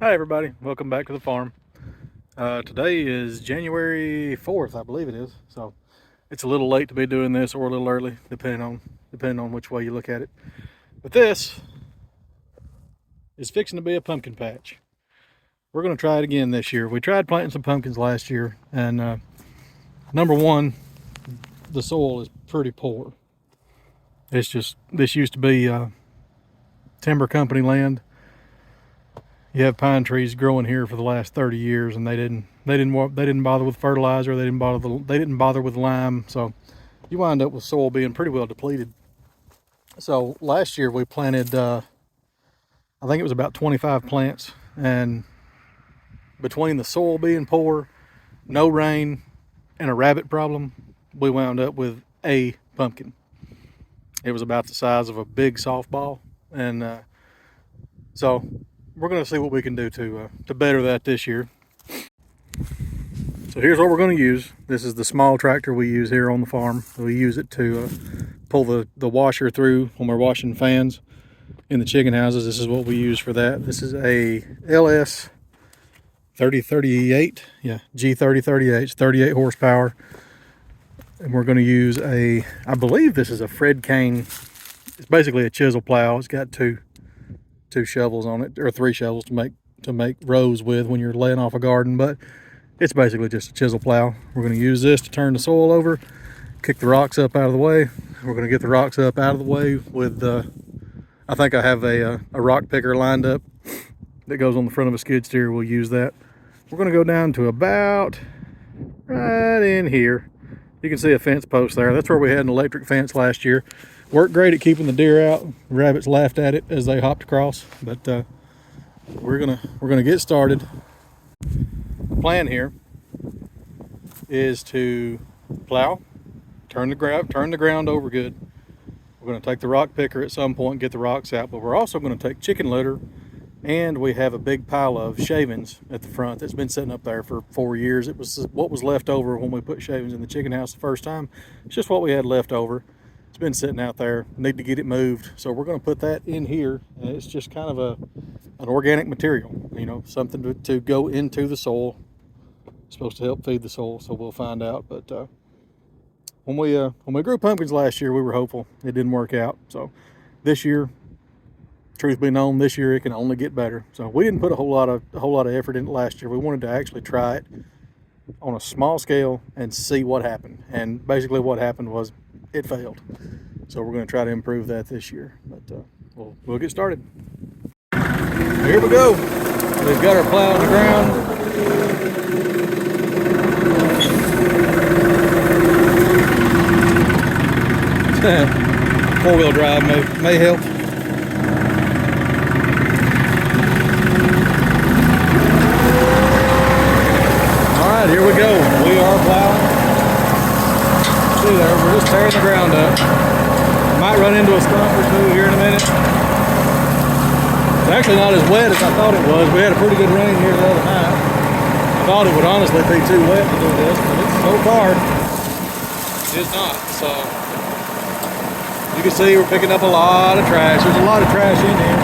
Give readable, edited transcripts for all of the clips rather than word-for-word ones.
Hi everybody, welcome back to the farm. Today is January 4th, I believe it is. So it's a little late to be doing this or a little early, depending on which way you look at it. But this is fixing to be a pumpkin patch. We're going to try it again this year. We tried planting some pumpkins last year, and number one, the soil is pretty poor. This used to be timber company land. You have pine trees growing here for the last 30 years, and they didn't bother with fertilizer. They didn't bother with lime. So you wind up with soil being pretty well depleted. So last year we planted, I think it was about 25 plants, and between the soil being poor, no rain, and a rabbit problem, we wound up with a pumpkin. It was about the size of a big softball, and so we're going to see what we can do to better that this year. So here's what we're going to use. This is the small tractor we use here on the farm. We use it to pull the washer through when we're washing fans in the chicken houses. This is what we use for that. This is a LS 3038, yeah, G3038. It's 38 horsepower. And we're going to use I believe this is a Fred Cane. It's basically a chisel plow. It's got two shovels on it, or three shovels to make rows with when you're laying off a garden, but it's basically just a chisel plow. We're going to use this to turn the soil over, kick the rocks up out of the way. We're going to get the rocks up out of the way with I think I have a rock picker lined up that goes on the front of a skid steer. We'll use that. We're going to go down to about right in here. You can see a fence post there. That's where we had an electric fence last year. Worked great at keeping the deer out. Rabbits laughed at it as they hopped across, but we're gonna get started. The plan here is to plow, turn the ground over good. We're gonna take the rock picker at some point and get the rocks out, but we're also gonna take chicken litter, and we have a big pile of shavings at the front that's been sitting up there for 4 years. It was what was left over when we put shavings in the chicken house the first time. It's just what we had left over. It's been sitting out there, need to get it moved. So we're going to put that in here, and it's just kind of an organic material, you know, something to go into the soil. It's supposed to help feed the soil, so we'll find out. But when we grew pumpkins last year, we were hopeful. It didn't work out. So this year, truth be known, this year it can only get better. So we didn't put a whole lot of effort into it last year. We wanted to actually try it on a small scale and see what happened. And basically what happened was it failed. So we're going to try to improve that this year. But we'll get started. Here we go. We've got our plow on the ground. Four-wheel drive may help. All right, here we go. We are plowing. See there, we're just tearing the ground up. Might run into a stump or two here in a minute. It's actually not as wet as I thought it was. We had a pretty good rain here the other night. I thought it would honestly be too wet to do this, but so far it's not. So you can see we're picking up a lot of trash. There's a lot of trash in here.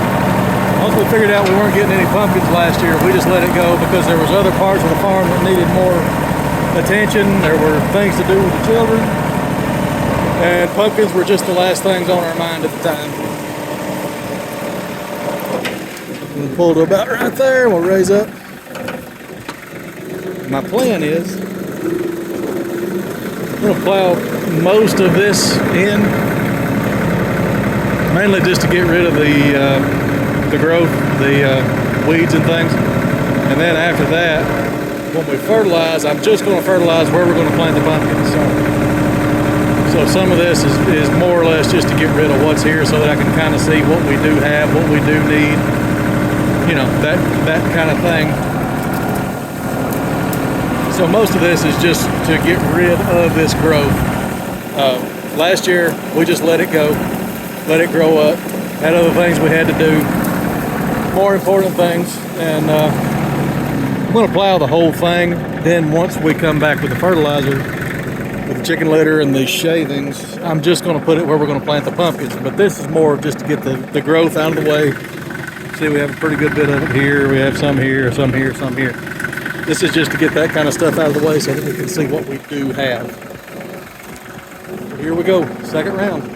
Once we figured out we weren't getting any pumpkins last year, we just let it go because there was other parts of the farm that needed more attention. There were things to do with the children, and pumpkins were just the last things on our mind at the time. We'll pull to about right there. We'll raise up. My plan is I'm going to plow most of this in, mainly just to get rid of the growth, the weeds and things. And then after that, when we fertilize, I'm just going to fertilize where we're going to plant the pumpkins. So some of this is more or less just to get rid of what's here so that I can kind of see what we do have, what we do need, you know, that kind of thing. So most of this is just to get rid of this growth. Last year, we just let it go, let it grow up, had other things we had to do, more important things, and I'm going to plow the whole thing. Then once we come back with the fertilizer, with the chicken litter and the shavings, I'm just going to put it where we're going to plant the pumpkins. But this is more just to get the growth out of the way See, we have a pretty good bit of it here. We have some here, some here, some here. This is just to get that kind of stuff out of the way so that we can see what we do have. So here we go, second round.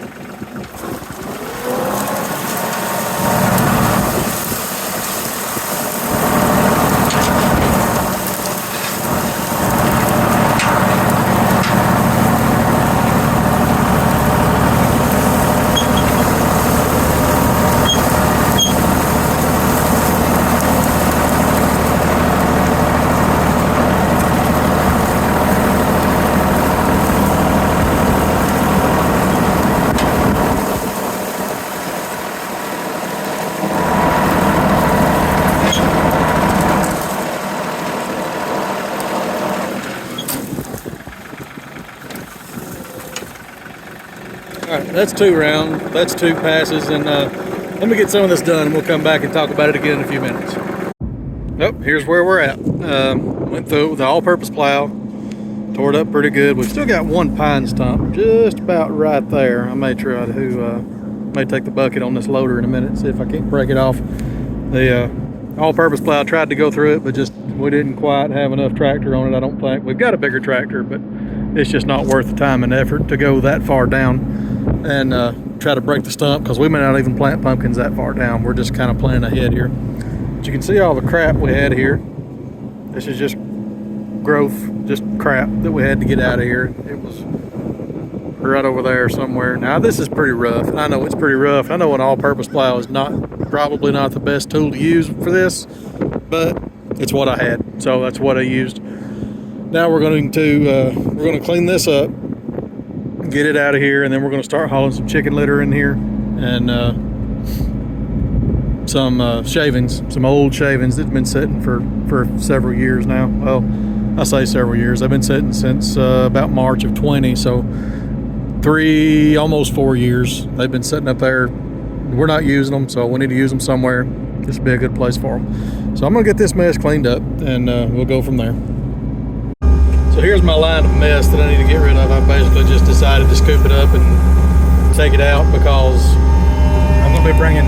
Alright, that's 2 rounds, that's 2 passes, and let me get some of this done and we'll come back and talk about it again in a few minutes. Oh, here's where we're at. Went through it with the all-purpose plow, tore it up pretty good. We've still got one pine stump just about right there. I may try to, may take the bucket on this loader in a minute, see if I can't break it off. The all-purpose plow tried to go through it, but just we didn't quite have enough tractor on it, I don't think. We've got a bigger tractor, but it's just not worth the time and effort to go that far down and try to break the stump, because we may not even plant pumpkins that far down. We're just kind of planning ahead here. But you can see all the crap we had here. This is just growth, just crap that we had to get out of here. It was right over there somewhere. Now this is pretty rough, and I know it's pretty rough. I know an all-purpose plow is probably not the best tool to use for this, but it's what I had, so that's what I used. Now we're going to clean this up, get it out of here, and then we're going to start hauling some chicken litter in here and some shavings, some old shavings that's been sitting for several years now. Well, I say several years. They've been sitting since about March of 20, so almost 4 years. They've been sitting up there. We're not using them, so we need to use them somewhere. This would be a good place for them. So I'm going to get this mess cleaned up, and we'll go from there. So here's my line of mess that I need to get rid of. I basically just decided to scoop it up and take it out because I'm going to be bringing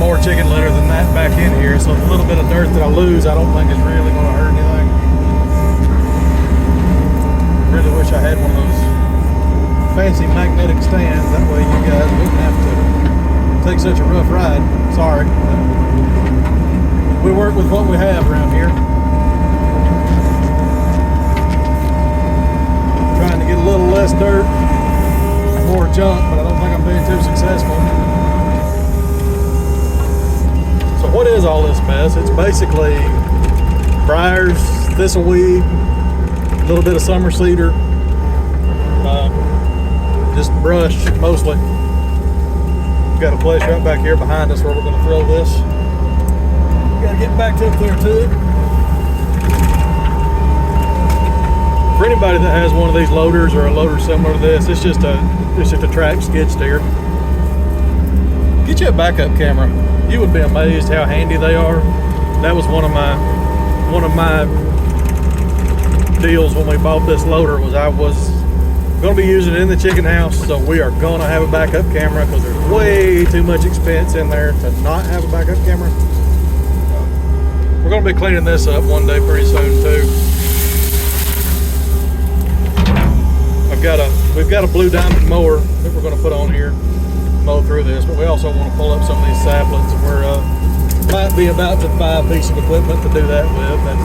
more chicken litter than that back in here. So the little bit of dirt that I lose, I don't think is really going to hurt anything. Really wish I had one of those fancy magnetic stands. That way you guys wouldn't have to take such a rough ride. Sorry. We work with what we have around here. Trying to get a little less dirt, more junk, but I don't think I'm being too successful. So what is all this mess? It's basically briars, thistleweed, a little bit of summer cedar, just brush mostly. We've got a place right back here behind us where we're going to throw this. We got to get back up there too. For anybody that has one of these loaders or a loader similar to this, it's just a track skid steer. Get you a backup camera. You would be amazed how handy they are. That was one of my deals when we bought this loader. Was I was going to be using it in the chicken house, so we are going to have a backup camera because there's way too much expense in there to not have a backup camera. We're going to be cleaning this up one day pretty soon too. We've got a blue diamond mower that we're going to put on here, mow through this, but we also want to pull up some of these saplings. We're might be about to buy a piece of equipment to do that with. That'd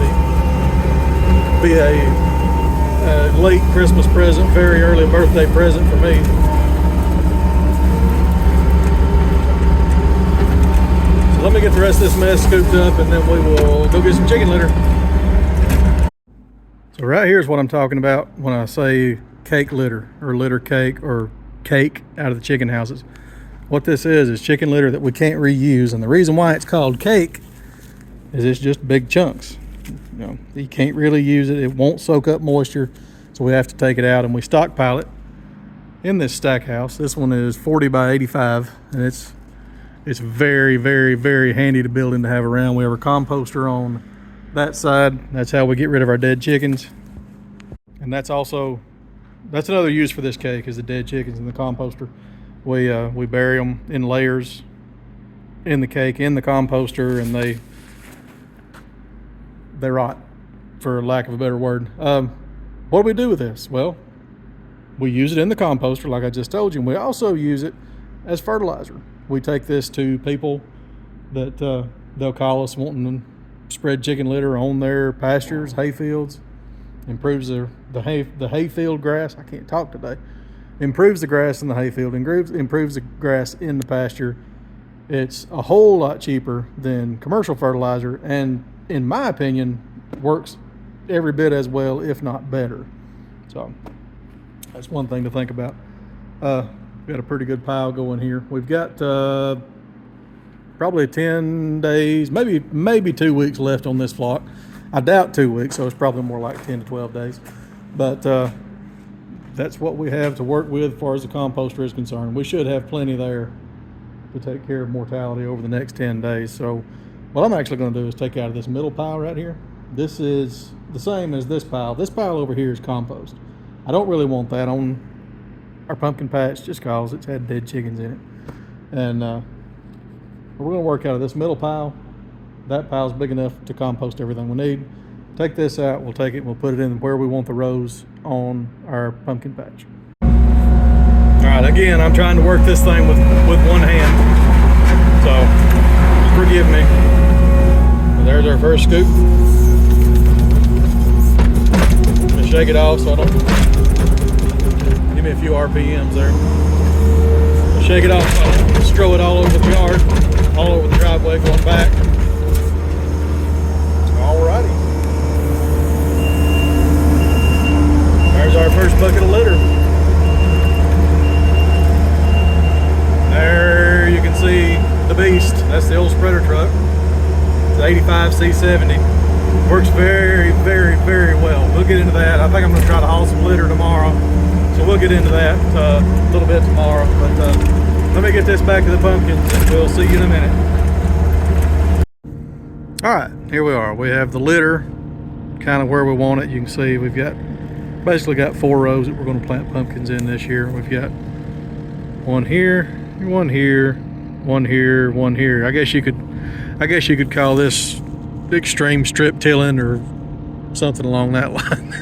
be a late Christmas present, very early birthday present for me. So let me get the rest of this mess scooped up, and then we will go get some chicken litter. So right here is what I'm talking about when I say cake litter, or litter cake, or cake out of the chicken houses. What this is chicken litter that we can't reuse, and the reason why it's called cake is it's just big chunks. You can't really use it. It won't soak up moisture, so we have to take it out, and we stockpile it in this stack house. This one is 40 by 85, and it's very, very, very handy to build and to have around. We have a composter on that side. That's how we get rid of our dead chickens, and that's another use for this cake, is the dead chickens in the composter. We bury them in layers in the cake, in the composter, and they rot, for lack of a better word. What do we do with this? Well, we use it in the composter, like I just told you, and we also use it as fertilizer. We take this to people that they'll call us wanting to spread chicken litter on their pastures, hay fields. Improves the hayfield grass. I can't talk today. Improves the grass in the hayfield, improves the grass in the pasture. It's a whole lot cheaper than commercial fertilizer, and in my opinion, works every bit as well, if not better. So that's one thing to think about. We've got a pretty good pile going here. We've got probably 10 days, maybe 2 weeks left on this flock. I doubt 2 weeks, so it's probably more like 10 to 12 days. But that's what we have to work with as far as the composter is concerned. We should have plenty there to take care of mortality over the next 10 days. So what I'm actually going to do is take out of this middle pile right here. This is the same as this pile. This pile over here is compost. I don't really want that on our pumpkin patch just because it's had dead chickens in it. And we're going to work out of this middle pile. That pile's big enough to compost everything we need. Take this out, we'll take it and we'll put it in where we want the rows on our pumpkin patch. All right, again, I'm trying to work this thing with one hand, so forgive me. But there's our first scoop. I'm gonna shake it off so I don't, give me a few RPMs there. I'll shake it off so I don't strow it all over the yard, all over the driveway going back. Alrighty. There's our first bucket of litter. There you can see the beast. That's the old spreader truck. It's 85 C70. Works very, very, very well. We'll get into that. I think I'm going to try to haul some litter tomorrow. So we'll get into that a little bit tomorrow. But let me get this back to the pumpkins and we'll see you in a minute. All right, here we are. We have the litter kind of where we want it. You can see we've basically got 4 rows that we're going to plant pumpkins in this year. We've got one here, one here, one here, one here. I guess you could call this extreme strip tilling or something along that line.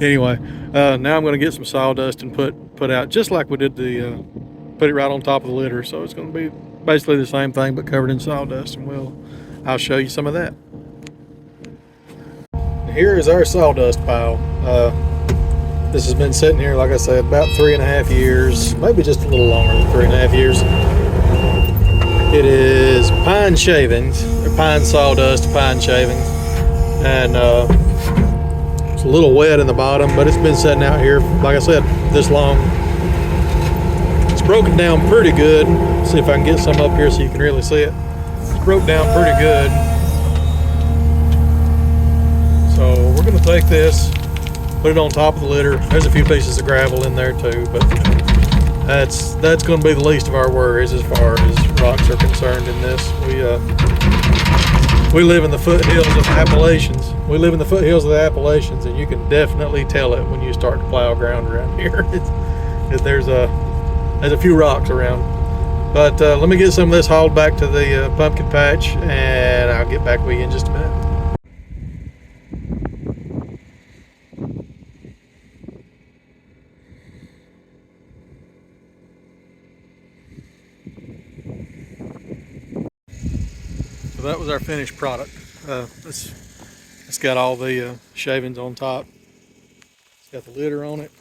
Anyway, now I'm going to get some sawdust and put out just like we did put it right on top of the litter. So it's going to be basically the same thing but covered in sawdust, and I'll show you some of that. Here is our sawdust pile. This has been sitting here, like I said, about 3.5 years, maybe just a little longer than 3.5 years. It is pine shavings, or pine sawdust, pine shavings, and it's a little wet in the bottom, but it's been sitting out here, like I said, this long. It's broken down pretty good. Let's see if I can get some up here so you can really see it. Broke down pretty good. So we're going to take this, put it on top of the litter. There's a few pieces of gravel in there too, but that's going to be the least of our worries as far as rocks are concerned in this. We live in the foothills of the Appalachians. And you can definitely tell it when you start to plow ground around here. There's a few rocks around. But let me get some of this hauled back to the pumpkin patch, and I'll get back with you in just a minute. So that was our finished product. It's got all the shavings on top. It's got the litter on it.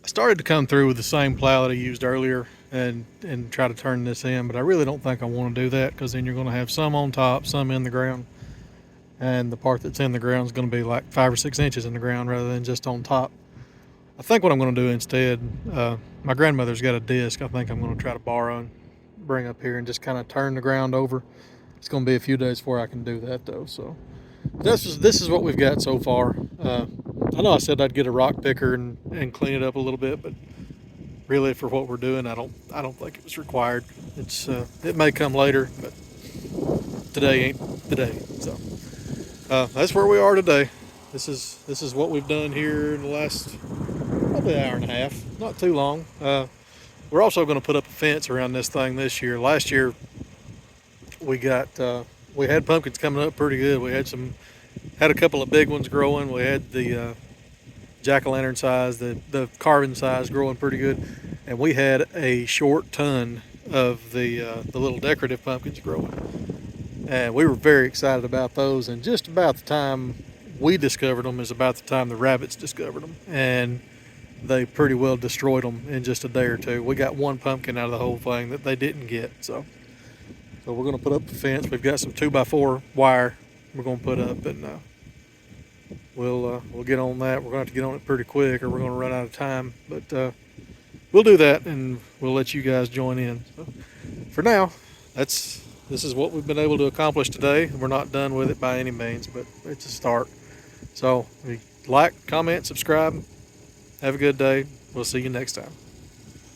I started to come through with the same plow that I used earlier and try to turn this in, but I really don't think I want to do that, because then you're going to have some on top, some in the ground, and the part that's in the ground is going to be like 5 or 6 inches in the ground rather than just on top. I think what I'm going to do instead, my grandmother's got a disc I think I'm going to try to borrow and bring up here and just kind of turn the ground over. It's going to be a few days before I can do that though. So this is what we've got so far. I know I said I'd get a rock picker and clean it up a little bit, but really for what we're doing, I don't think it was required. It may come later, but today ain't the day. So that's where we are today. This is what we've done here in the last probably an hour and a half, not too long. We're also going to put up a fence around this thing this year. Last year We got we had pumpkins coming up pretty good. We had a couple of big ones growing. We had the jack-o'-lantern size, the carving size growing pretty good, and we had a short ton of the little decorative pumpkins growing, and we were very excited about those. And just about the time we discovered them is about the time the rabbits discovered them, and they pretty well destroyed them in just a day or two. We got one pumpkin out of the whole thing that they didn't get. So we're going to put up the fence. We've got some 2x4 wire we're going to put up, and we'll get on that. We're going to have to get on it pretty quick, or we're going to run out of time. But we'll do that, and we'll let you guys join in. So for now, this is what we've been able to accomplish today. We're not done with it by any means, but it's a start. So like, comment, subscribe. Have a good day. We'll see you next time.